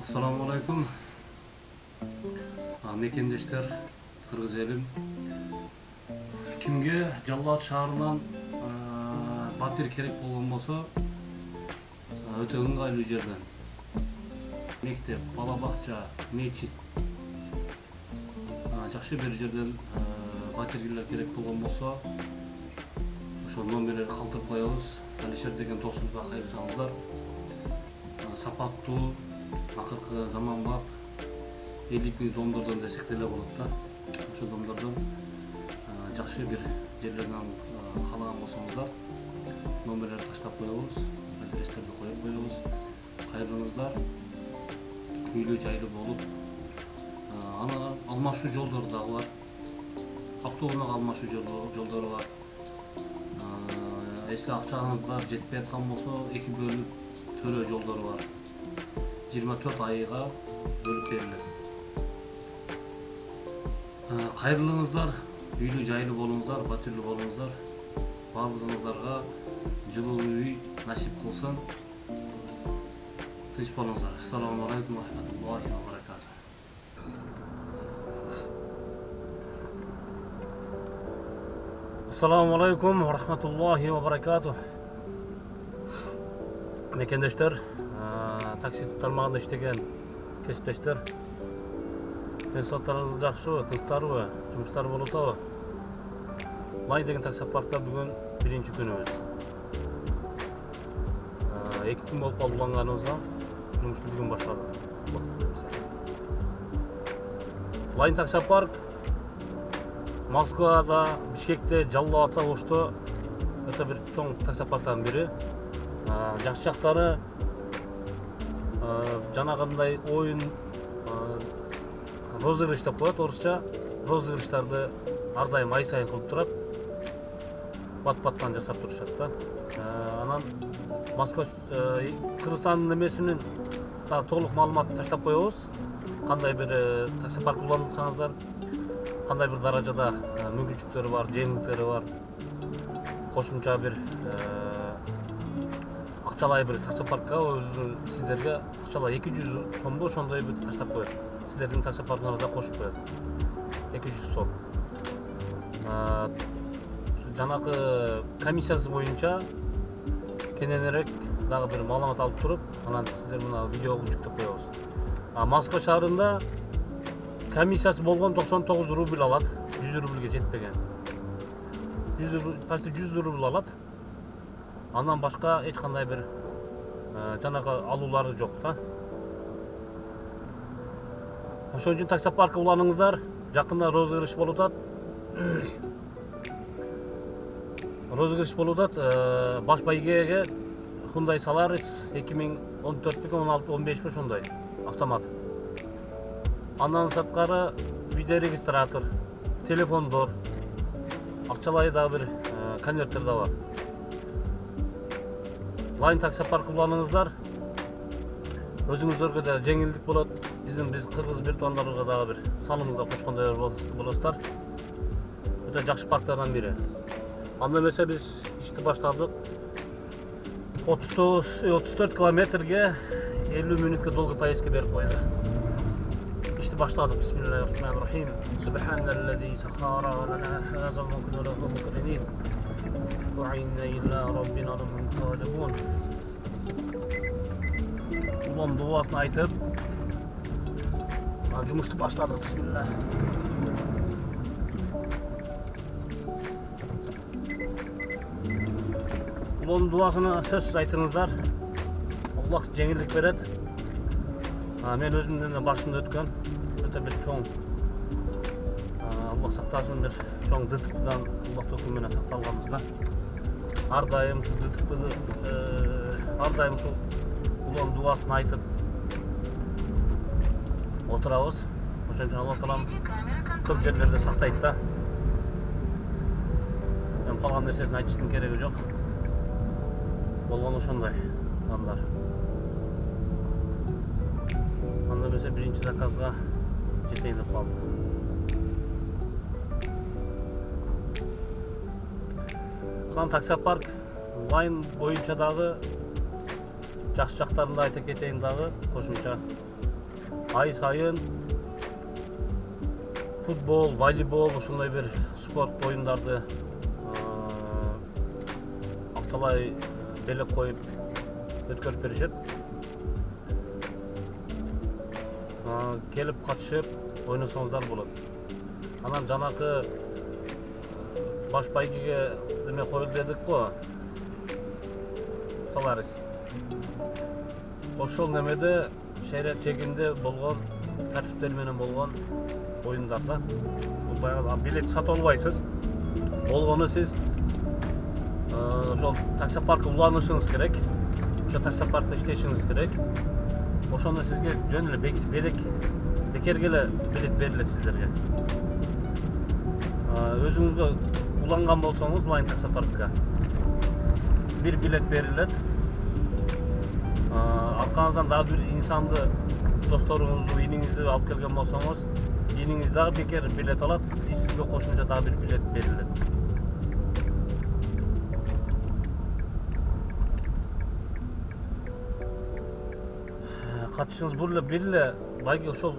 Assalamu alaikum. Mekendештер, кыргыз элим. Кимге Жалал Абад шаарынан батир керек болгон болсо, өтө ыңгайлуу жерден. Мектеп, бала бакча, мечит. Жакшы бир жерден батиргилер керек болгон болсо, ошол номерлерди калтырып коебуз. Алишер деген досубузга кайрылсаңыздар, сапаттуу, акыркы заманбап элитный домдордон десек деле болот да. Ошол домдордон жакшы бир жерлерден каалаган болсоңуздар, номерлерди таштап коебуз, адрестерди коюп коебуз. Кайрылыңыздар, үйлүү жайлуу болуп, аны алмашуу жолдору дагы бар. Автоунаа алмашуу жолдору бар. Эски акчаңыздар жетпей аткан болсо, 2 бөлүп төлөө жолдору бар. 24 айга бөлүп берилет. Кайрылыңыздар, үйлүү жайлуу болуңуздар, батирлүү болуңуздар. Баарыңыздарга жылуу үй насип кылсын. Тынч болуңуздар. Ассаламу алейкум ва рахматуллахи ва баракатух. Assalamu alaikum wa rahmatullahi wa barakatuh. Mekendештер, такси тармагында иштеген кесиптештер, денсаулыктарыңыз жакшыбы, тынчтарбы, жумуштар болуп атабы? Лайн деген такси паркта бүгүн биринчи күнүбүз. 2 күн болуп калды уланганыбызга, жумушту бүгүн башладык. Лайн такси парк Москвада, Бишкекте, Жалал Абадта, Ошто өтө бир чоң такси парктардын бири. Жакшы жактары жанагындай оюн розыгрыш деп коет орусча. Розыгрыштарды ар дайым ай сайын кылып турат. Бат-баттан жасап турушат да. Анан Москва Кыргызстандын эмесинин толук маалыматын таштап коебуз. Кандай бир такси парк улансаңыздар, кандай бир даражада мүмкүнчүлүктөрү бар, жеңилдиктери бар. Кошумча бир акчалай бир такси паркка өзүнүн сиздерге акчалай 200 сомдо ошондой бир таштап коет. Сиздердин такси паркыңарга кошуп коет. 200 сом. Жанагы комиссиясы боюнча кененирээк дагы бир маалымат алып туруп, анан сиздер мына видеого жүктөп коебуз. Москва шаарында комиссиясы болгон 99 рубль алат, 100 рубльге жетпеген. Почти 100 рубль алат. Андан башка эч кандай бир жанагы алуулары жок да. Ошон үчүн такси паркка уланыңыздар. Жакында розыгрыш болуп атат. Розыгрыш болуп атат. Баш байгеге Hyundai Solaris 2014-16-15 ошондой автомат. Андан сырткары видеорегистратор, телефондор, акчалай дагы бир конверттер да бар. Лайн такси парк уланыңыздар. Өзүңүздөргө да жеңилдик болот. Биз кыргыз бир туугандарга дагы бир салымыңызды кошкондой болосуздар. Өтө жакшы парктардан бири. Анда эмесе биз ишти баштадык. 34 километрге 50 мүнөткө долгий поездка берип койду. Ишти баштадык. Бисмиллахиррахманиррахим. Субханаллази сахара лана хаза мукна лаху мукринин. وعينا إلى ربنا لمنقلبون. Улам дуасын айтып, жумушту баштадык. Бисмилlah. Улам дуасына сөзсүз айтыңыздар. Аллах жеңилдик берет. Мен өзүмдөн башымда өткөн өтө бир чоң Аллах сактасын бир чоң ДТПдан Аллах өкүмү менен сакталганбыз да. Ар дайым ушул ДТПды ар дайым ушул улам дуасын айтып отурабыз. Ошон үчүн Аллах таалам көп жерлерде сактайт да. Мен калган нерсесин айтыштын кереги жок. Болгон ошондой жандар. Анда эмесе биринчи заказга жетейин деп калдык. Такси парк лайн боюнча дагы жакшы жактарын да айта кетейин дагы кошумча. ай сайын футбол, волейбол, ушундай бир спорт оюндарды апталай белек коюп өткөрүп беришет. Келип катышып ойносоңуздар болот. Анан жанакы баш байгеге неме коюлду дедик го. Саларис. Ошол немеде шарият чегинде болгон тартиптер менен болгон оюндарда бул баягы билет сатып албайсыз. Болгону сиз ошол таксопаркка уланышыңыз керек. Ошо таксопаркта иштешиңиз керек. Ошондо сизге жөн эле бекерге эле билет берилет сиздерге. Өзүңүзгө уланган болсоңуз лайн таксопаркка бир билет берилет. Аркаңыздан дагы бир инсанды, досторуңузду, ийниңизди алып келген болсоңуз, ийниңиз дагы бекер билет алат, сизге кошумча дагы бир билет берилет. Катышыңыз бир эле байге ошол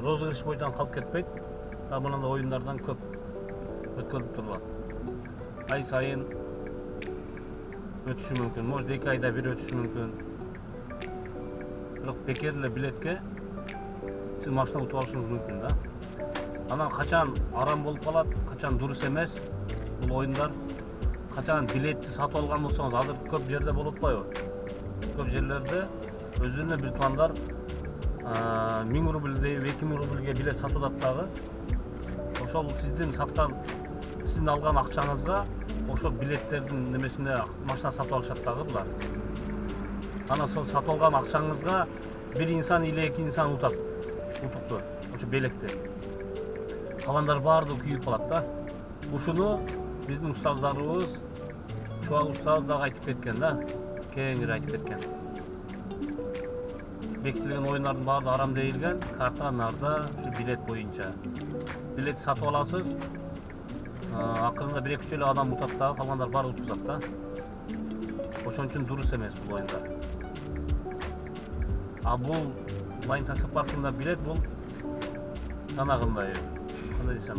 розыгрыш бойдан калып кетпейт. Мындай оюндардан көп өткөрүлүп турулат. Ай сайын өтүшү мүмкүн, может 2 айда бир өтүшү мүмкүн. Бирок бекер эле билетке сиз машина утуп алышыңыз мүмкүн да. Анан качан арам болуп калат, качан дурус эмес бул оюндар, качан билетти сатып алган болсоңуз, азыр көп жерде болуп атпайбы? Көп жерлерде өзүнө бир пландар 1000 рубльдей, 2000 рубльге билет сатып атат дагы. Ошол сиздин алган акчаңызга ошол билеттердин немесине машина сатып алышат дагы булар. Анан сол сатып алган акчаңызга бир инсан или 2 инсан утукту, ошо белекти. Калгандар баардыгы күйүп калат да. Ушуну биздин устаздарыбыз, чубак устаз дагы айтып кеткен да, кеңири айтып кеткен. Бекитилген оюндардын баардыгы арам дейилген, карта, нарда, билет боюнча. Билет сатып аласыз, акырында 1-2 эле адам утат дагы, калгандар баары утузат да. Ошон үчүн дурус эмес бул оюндар. Бул лайн таксопаркында билет бул жанагындай, кандай десем,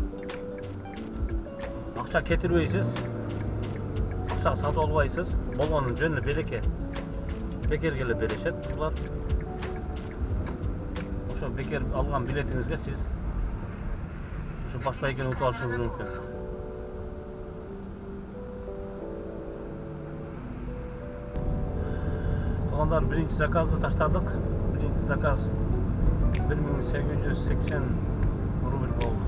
акча кетирбейсиз, акча сатып албайсыз, болгонун жөн эле бекерге эле беришет булар. Ошо бекер алган билетиңизге сиз ошо баш байгени утуп алышыңыз мүмкүн. Туугандар, биринчи заказды таштадык. Биринчи заказ 1880 рубль болду.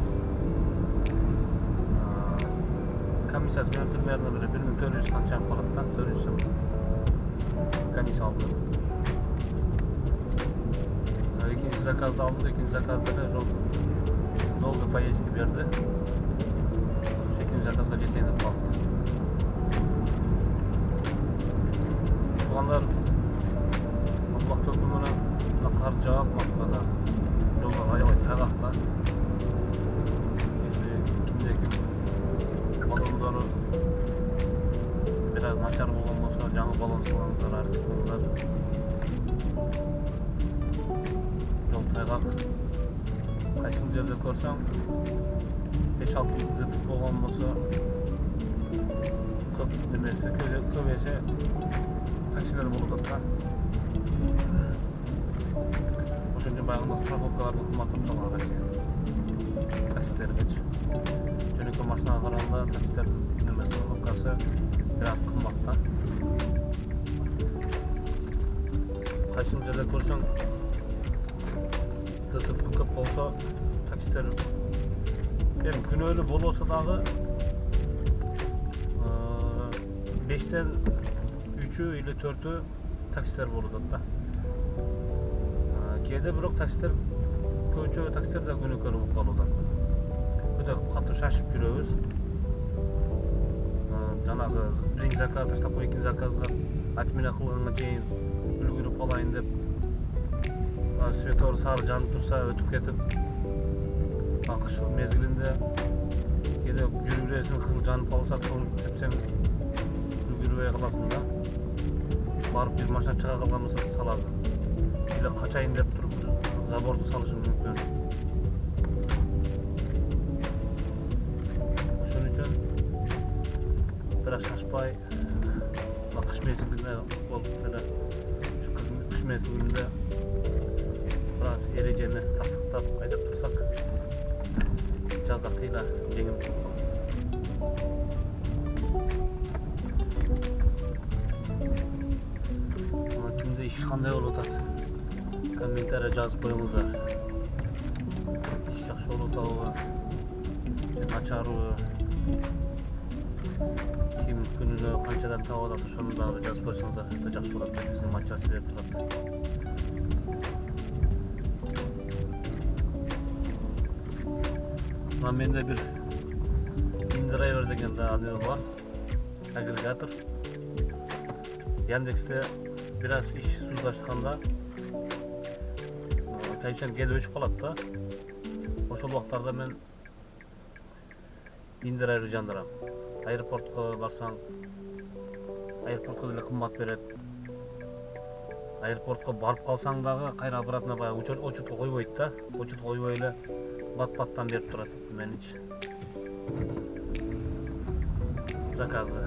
Комиссиясы менен примерно 1400 канча калат да, 400 сом комиссия алды. Экинчи заказды алдык, экинчи заказда эле ошол долго поездки берди. Экинчи заказга жетейин деп калдык. Туугандар, Аллах төкү менен кар жаап Москвада. Жолдор аябай тайгак да. Если кимде баллондору бир аз начар болгон болсо, жаңы баллон салгаңыздар, аракет кылыңыздар. Жол тайгак. Кайсыл жерде көрсөң 5-6 зытып болгон болсо көп немеси, көп эсе таксилер болуп атат да. Ошон үчүн баягы страховкаларды кымбаттап калган Россия таксилергечи. Жөнөкөй машинага караганда таксилер неме страховкасы бир аз кымбат да. Кайсыл жерде көрсөң зытып көп болсо таксилер күнөөлүү болбосо дагы 5тен 3-ü или 4-ü таксилер болуп атат да. Кээде бирок таксилер көбүнчө таксилер да күнөөкөр болуп калууда. Өтө катуу шашып жүрөбүз. Жанагы биринчи заказ таштап коюп, экинчи заказга отмена кылганга чейин үлгүрүп калайын деп светофор сары жанып турса өтүп кетип, кыш мезгилинде кээде жүрүп жүрөсүң, кызыл жанып калса, тепсең үлгүрбөй каласың да. Барып бир машина чыга калган болсо саласың. Или качайын деп туруп заборду салышым мүмкүн. Ошон үчүн бирок шашпай кыш мезгилинде болуп эле кыш мезгилинде бир аз эрежени таксыктап айдап турсак жазда кыйла жеңил. Kimde iş qanday болуп атат? Комментарий жазып коюңуздар. Iş жакшы болуп атабы? Же начарбы? Ким күнүнө канчадан таап атат, ошону дагы жазып койсоңуздар өтө жакшы болот. Бизге мотивация берип турат. Мына менде бир InDriver деген да неме бар. Агрегатор. Яндексте бир аз иш сузлашканда кайчан келип өчүп калат да. Ошол убактарда мен InDriver жандырам. Аэропортко барсаң, аэропортко деле кымбат берет. Аэропортко барып калсаң дагы кайра обратно баягы учетко койбойт да. Учетко койбой эле бат-баттан берип турат меничи. Заказды.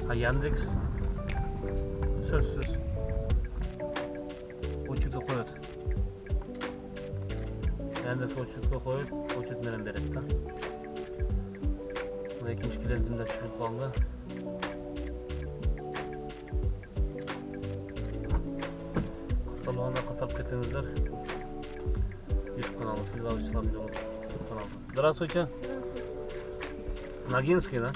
А Яндекс сөзсүз учетко коет. Яндекс учетко коюп, учет менен берет да. Мына экинчи клиентимде чыгып калды. Катталганда каттап кетиңиздер. YouTube каналы Фирдавс Ислам жолу YouTube каналы. Здравствуйте. Ногинский, да?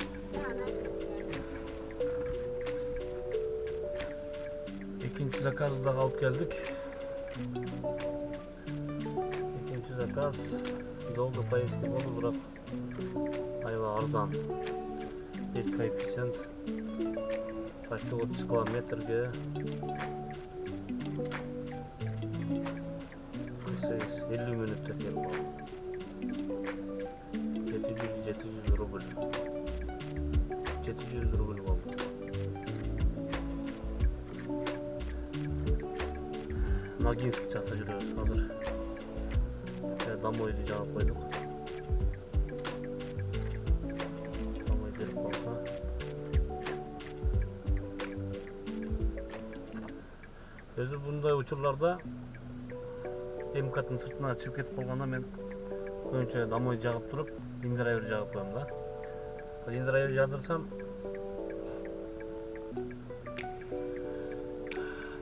Экинчи заказды да алып келдик. Экинчи заказ долго поездки болду, бирок аябай арзан. Есть коэффициент почти 30 километрге 50 минутта келип калды. 700 рубль. 700 рубль болду. Ногинский жақта жүрөбүз азыр. Домойду жагып койдук. Домой берип калса. Өзү мындай учурларда МКТын сыртына чыгып кетип калганда мен көбүнчө домой жагып туруп, InDriver жагып коем да. InDriver жагдырсам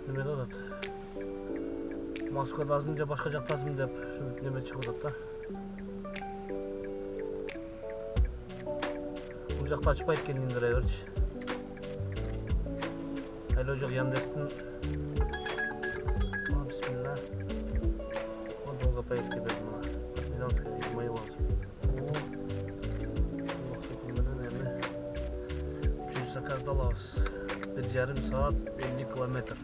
неме деп атат? Москвадасың же башка жактасың деп неме чыгып атат да. Бул жакта ачпайт экен InDriverчи. Айло жок Яндекстин. Бисмилла. Долго поездки бердим мына. Партизанская Измаиловск. Üçüncü zakazda alabыз. 1,5 saat 50 kilometr.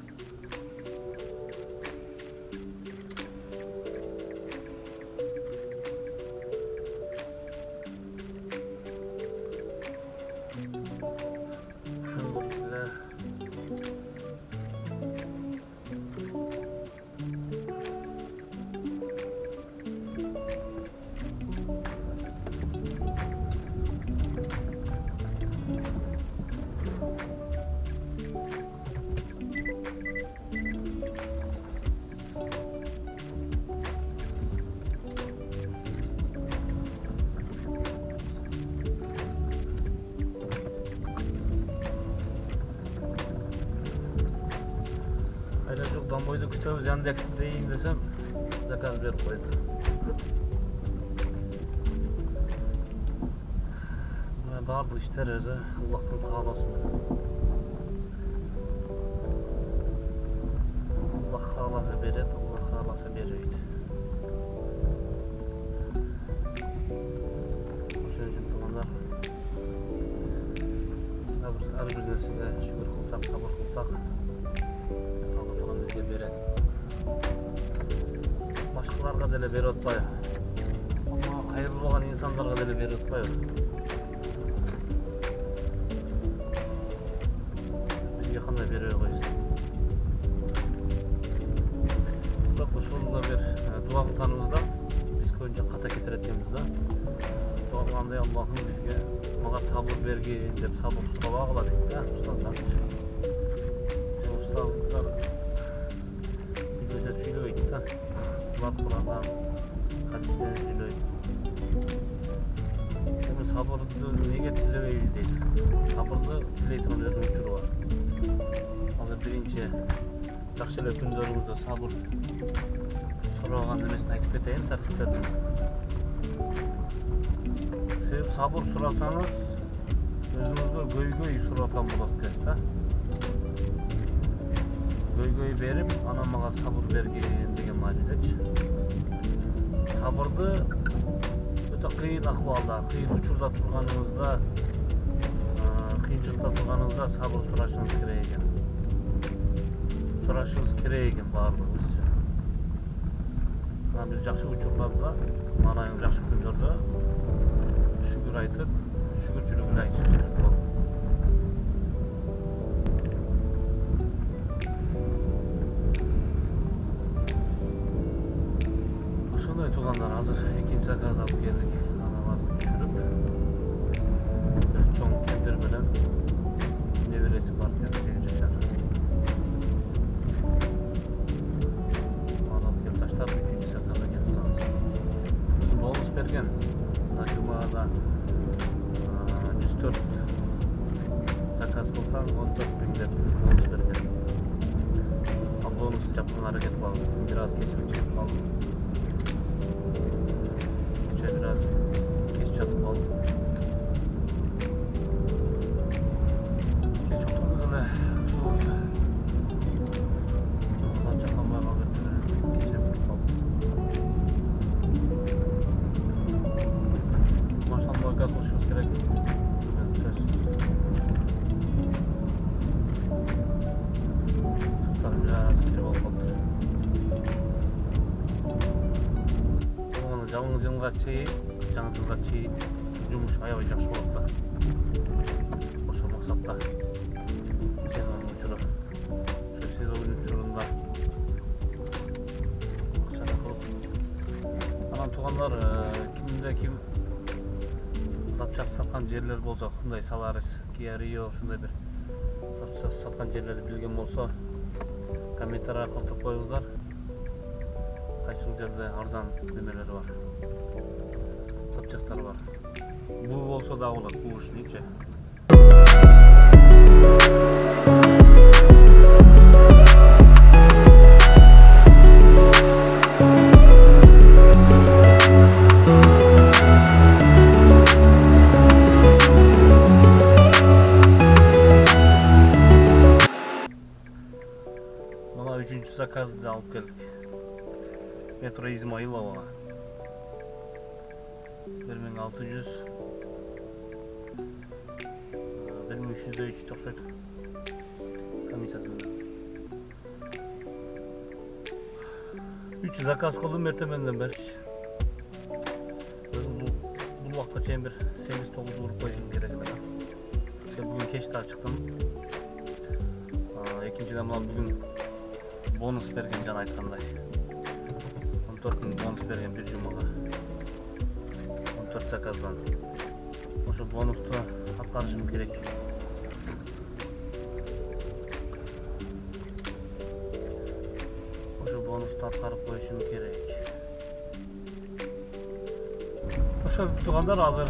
Домойду күтөбүз, Яндексти дейин десем, заказ берип койду. Бардык иштер өзү Аллахтын каалоосу менен. Аллах кааласа берет, Аллах кааласа бербейт. Ошон үчүн туугандар, ар бир нерсеге шүгүр кылсак, сабыр кылсак, бизге берет. Башкаларга деле берип атпайбы. Амма кайрылып алган инсандарга деле берип атпайбы. Бизге кандай бербей койсун. Бирок ошол да бир dua kılganımızda biz koyunca kata ketiretiğimizde dua kılganda Allah'ım bizge mağa sabır bergin dep sabır suraba kıla deydi da ustazlar. Sen ustazlar bilmese söyleyip da ular Kur'an'dan hadisten söyleyip sabırdı nege tilemeyiz deydi. Sabırdı tileytirin özünün uçuru var. Hazır birinci жақсы эле күндөрүңүздө сабыр сураган эмесин айтып кетейин тартиптерден. Себеби сабыр сурасаңыз өзүңүзгө көйгөй сураткан болот экенсиз да. Көйгөй берип, анан мага сабыр бергин деген маанидечи. Сабырды өтө кыйын акыбалда, кыйын учурда турганыңызда, кыйынчылыкта турганыңызда сабыр сурашыңыз керек экен. Sorашыңыз керек екен барлығыңыз. Біз жақсы учурларда, манайың жақсы күндерде шүгір айтып, шүгірчілігін айтып жүріп бол. Ошондой тугандар, азыр экинчи заказ алып келдик. Аналарды түшүрүп, чоң кемпир менен небереси бар экен, 8 жашар. Üçüncü sakaza getirdiğimiz. Bonus bergen. Cuma'da 104 zakaz kılsan 14.000 dep bonus bergen. Bonusu yapmaya hareket kılalım. Biraz keçip kaldım. Keçe biraz geç çatıp aldım. Geç oturduk öyle. Konuşmamız gerek. Sırtlarım biraz kirip olup oldu. Onu жаңы жылга чейин жумуш аябай жакшы болот да. Ошол максатта сезон учуруп, ошо сезон учурунда акчаны кылып. Анан туугандар кимде ким запчасть саткан жерлер болсо, мындай Соларис, Kia Rio ушундай бир запчасть саткан жерлерди билген болсо, комментарий аркылуу топуп коюңуздар. Кайсы жерде арзан немелери бар, запчасттар бар. Бул болсо да болот, бул ишинчи. Üçüncü zakazı da alıp geldik. Metro İzmailova 1600 1300'de 3 toşuydu. Komisyası mı? 3 zakaz kıldım ertemenden beri. Bu vakta çeyin bir 8-9 vurup koyuşum gerek eder. Bugün keşte çıktım. İkinciden bugün bonus bergen жана айткандай 14.000 bonus берген bir жумага 14 заказдан ошо бонусту аткарышым керек. Ошо бонусту аткарып коюшум керек. Ошо туугандар азыр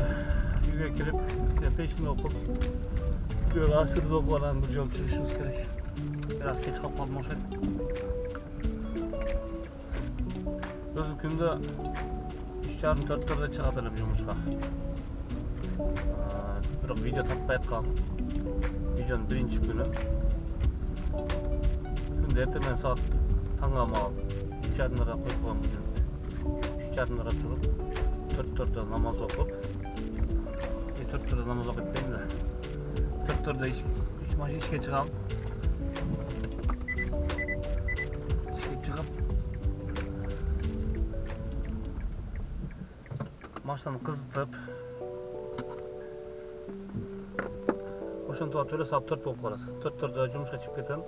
үйгө кирип пешин окуп асырды окуп анан бир жолу чыгышыбыз керек. Biraz geç kalıp kaldım oşaydı. Özü günde 3:30-4'lerde çıkartırım yumuşka. Bir video tatbay etkan. Videonun birinci günü. Günde ertemen saat tangama alıp 3:30'da koyup koyam bugün. 3:30'da turup 4'te namaz okup 4'te namaz okup deyim de 4'te işe çıkalım. Maçtan kızıtıp ошентип атып эле саат 4 болуп калат. 4'төрдө жумушка чыгып кетем.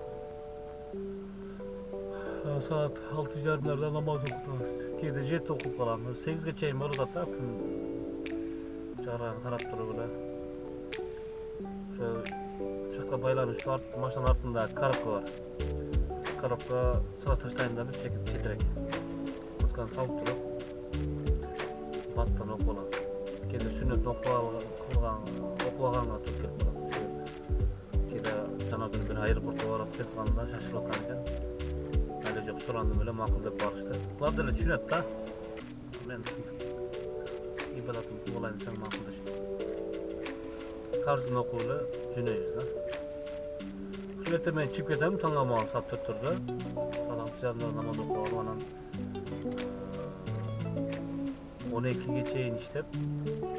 Saat 6:30'larda namaz okutamiz. Keyde 7'de okup kalamiz. 8'ge çeyin bolot da kun çağıran karap turup эле. Şu çakka baylanış var. Maşanın artında karapka var. Karapka sıra taşlayın da biz çetirek. Kutkan salıp turup battan okulan. Keyde sünnet okuğaganга turup kelip kalat. Keyde jana gün bir aeroportga barap ketganda şaşırıp atkan eken. Yok sorandım öyle makul dep barıştı. Bular da öyle düşünet da. Ben ibadatım olayını sen makuldaş. Karzını okuyla jüneyüz da. Şu ete ben çip ketem tangamağın saat 4'türde. Saat 6:30'da namaz okuyorum anan. 12'ge çeyin iştep.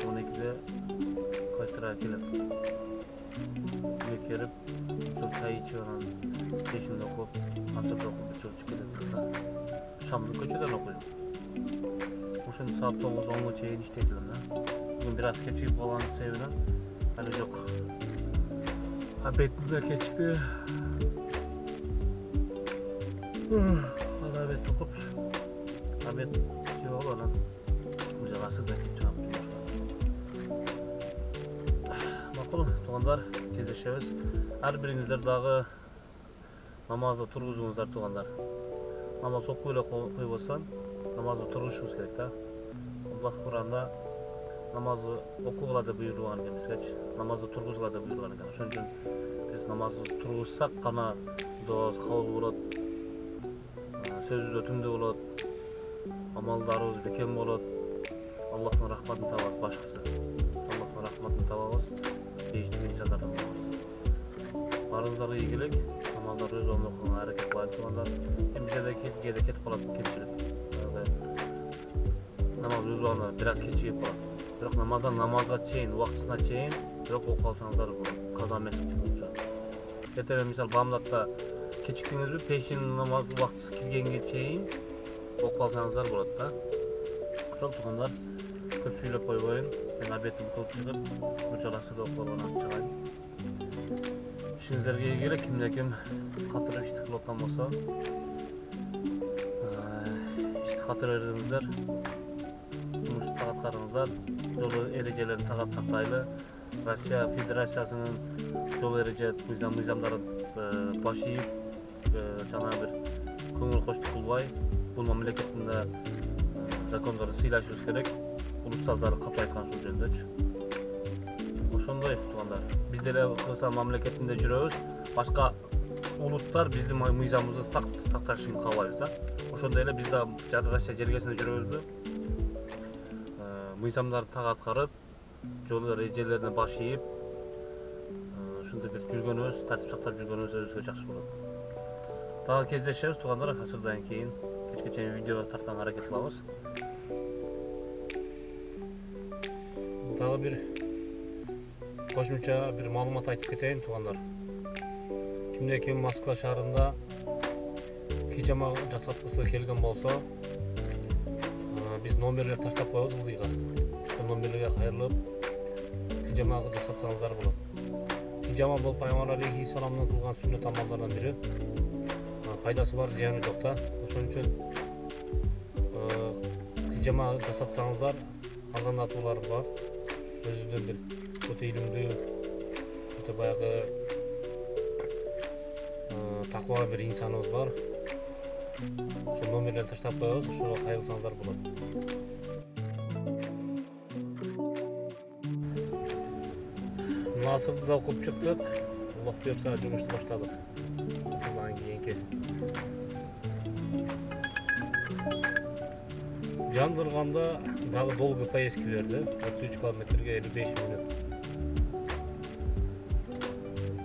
12'de kaytıra kelip. Yekerip çok çay içiyor anan. Peşinde okup, asırda okup çok çıkıp da Şamlı köçeden okuyum. Oşun saat 9-10'ga çeyin işteydim da. Bugün biraz keçip olan sevinen hali yok. Betimde keçti. Hadi bet okup bet şey olan güzel asırda keçip Makulum, tuğanlar kezdeşemiz. Her birinizler dağı namazda turguzunuzlar tuğanlar. Namaz çok böyle koyup olsan namazda turguşumuz gerek da. Allah Kur'an'da namazı okugula da buyurulan demiş geç. Namazda turguzula da buyurulan ekan. Şonun için biz namazda turguzsak kana duamız kabul bolat. Sözümüz ötümde bolat. Amallarımız bekem bolat. Allah'ın rahmetini tabaz başkası. Allah'ın rahmetini tabaz. Değiştik insanlardan bolarız. Barınızlara ilgilik. Namazlar öz olmak için hareket kılayım tuğanlar. Hem bize de ketip kalıp keçirip. Namaz öz olana biraz keçiyip kalıp. Biroq namazga çeyin, vaqtısına çeyin. Biroq okup kalsanızlar bu kaza emas bolsa. Ertaga misal bamdatda kechikdingizmi, peshin namoz vaqtisi kirgenge çeyin okup kalsanızlar bolat da. Ошол тугандар көп сүйлөп койбойын. Мен обедимди кылып чыгып, учаласыда окуп алгандан чыгайын. İşinizlerge ilgili kimde-kim katırıp işte kılıp atkан bolsa, işte katır erdingizler, jumuştu tak atkarыңыздар, жол эрежелерин так сактайлы. Россия Федерациясынын жол эреже мыйзамдарын башыйып, жана бир көңүл коштук кылбай, бул мамлекеттин да закондорду сыйлашыбыз керек. Бул устаздары катуу айткан ушул жөнүндө. Ошондой тугандар. Биз деле Кыргызстан мамлекетинде жүрөбүз. Башка улуттар биздин мыйзамыбызды сакташын каалайбыз да. Ошондой эле биз да Россия жергесинде жүрөбүзбү? Мыйзамдарды так аткарып, жол эрежелерине башыйып, ушундай бир жүргөнүбүз, тартип сактап жүргөнүбүз өзүбүзгө жакшы болот. Дагы кездешебиз тугандар, асырдан кийин кечке чейин видео тартканга аракет кылабыз. Дагы бир кошумча бир маалымат айтып кетейин тугандар. Кимде-ким Москва шаарында пижама жасаткысы келген болсо, биз номерлер таштап коебуз ылдыйга. Ошол номерлерге кайрылып пижама жасатсаңыздар болот. Пижама бул Пайгамбар алейхиссаламдын кылган сүннөт амалдарынан бири. Пайдасы бар, зыяны жок да. Ошон үчүн пижама жасатсаңыздар арзандатуулар бар. Өзүнүн бир өтө илимдүү, өтө баягы таква бир инсаныбыз бар. Ошол номерлерди таштап коебуз, ошого кайрылсаңыздар болот. Асырды да окуп чыктык. Аллах буйрса жумушту баштадык. Асырдан кийинки. Жандырганда дагы долгу поездки берди. 33 километрге 55 минут.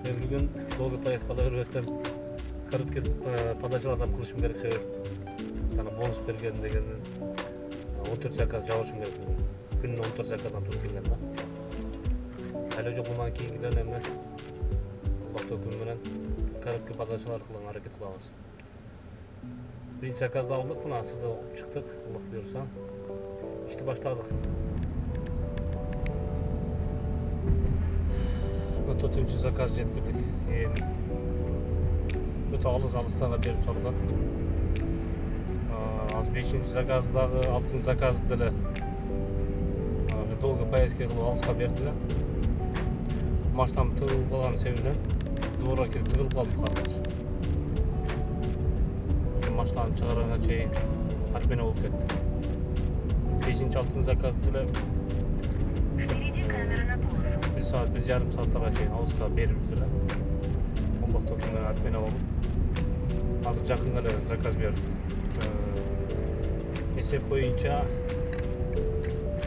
Мен бүгүн долгу поездкада өрбөстөн короткий подачалардан кылышым керек себеп. Сана бонус берген деген 14 заказ жабышым керек бүгүн. Күнүнө 14 заказдан туруп келген да. Әлі жоқ мұнан кейінгіден әмі Аллах төкім менен короткий подачалар кылган аракет кылабыз. Биринчи заказды алдык, мына асырда окуп чыктык, Аллах буйрса. Ишти баштадык. 4-нчи заказ жеткирдик. Өтө алыстарга берип салат. Az 5-ci zakazdагы 6-cı zakazды деле долго поездка кылып алыска бердилер. Маштам тыгылып калган себебинен дворга келип тыгылып калдык карындаш. Маштаны чыгарганга чейин отмена болуп кетти. 5-6-cı zakazды деле Впереди камера на полосу. 1 saat, 1,5 saatlarga чейин алыска берипсиздер. Ондоктон менен отмена болуп, азыр жакында эле заказ бердим. Есеп боюнча,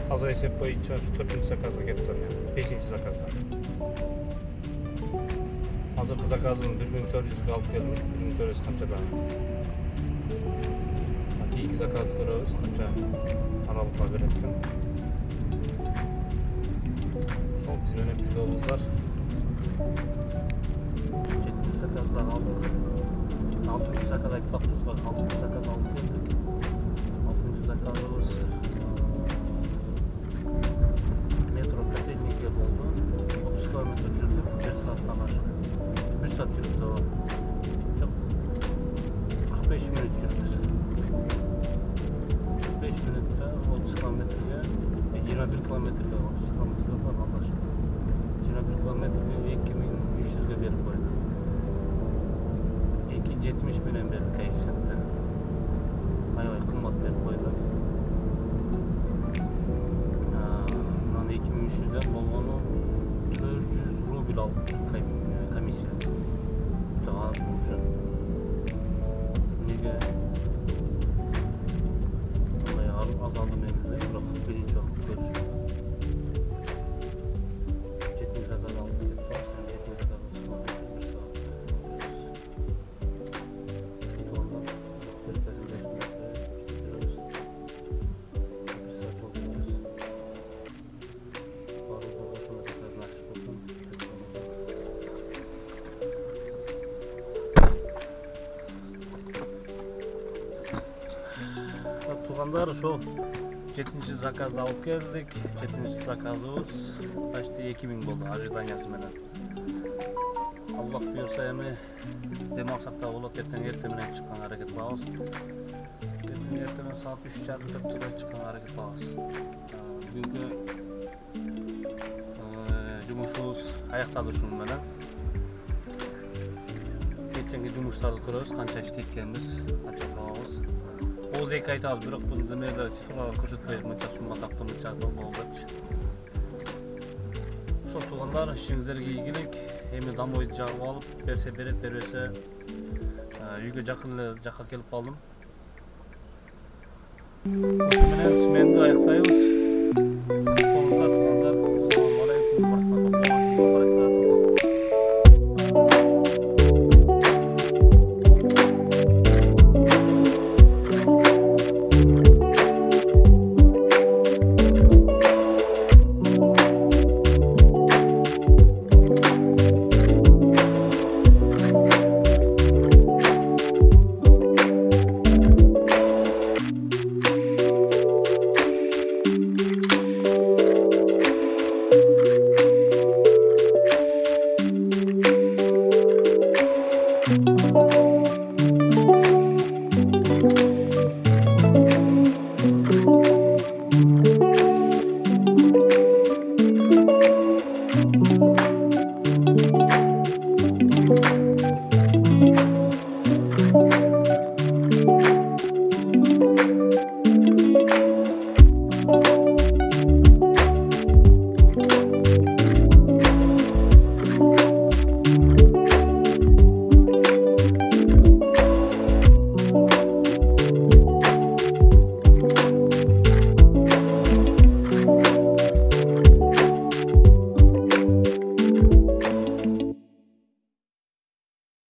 таза есеп боюнча 4-cü заказга кеттим, 5-ci заказга. Азыркы заказым 1400 алып келдим, 1400 канчада. Кийинки заказ көрөбүз, канча аралыкка берет экен. Ошол биз менен бирге болуңуздар. 7-ci заказдан алдык. 6-cı zakaz айтпакпыз, 6-cı zakaz алып келдик. 6-cı zakazыбыз метро Котельникке болду. 30 километр жүрдүк, 1 сааттан ашык. 1 saat жүрдүк да. 45 minut жүрдүк. 45 minutта 30 kilometrге, 21 kilometrге, 30 kilometrге бар алдаш. 21 kilometrге 2300ге берип койду. 2.70 менен берди коэффициентти. Аябай кымбат берип койду. 2300ден болгону 400 рубль алып комиссия. Өтө аз болчу. Неге мындай азалды мен билбейм, бирок биринчи жолу көрүштүм. 7-ci zakaz алып кетип, 7-ci zakaz 1 saat. Тугандар, ошол 7-ci заказды алып келдик. 7-ci заказыбыз почти 2000 болду ожиданиясы менен. Аллах буйрса эми дем алсак да болот, эртең менен чыкканга аракет кылабыз. Эртең саат 3:30-4-тө чыкканга аракет кылабыз. Бүгүнкү жумушубуз аякталды ушун менен. Эртеңки жумуштарды көрөбүз, канча иштейткенбиз, канча кылабыз. Оз эки айтабыз, бирок бул немелер цифрларды көрсөтпөйбүз, мынча сумма таптым, мынча болду депчи. Ошол туугандар, ишиңиздерге ийгилик. Эми домойду жагып алып, берсе берет, бербесе үйгө жакын эле жакка келип калдым. Ошо менен сменду аяктайбыз. Assalamu alaikum warahmatullahi wa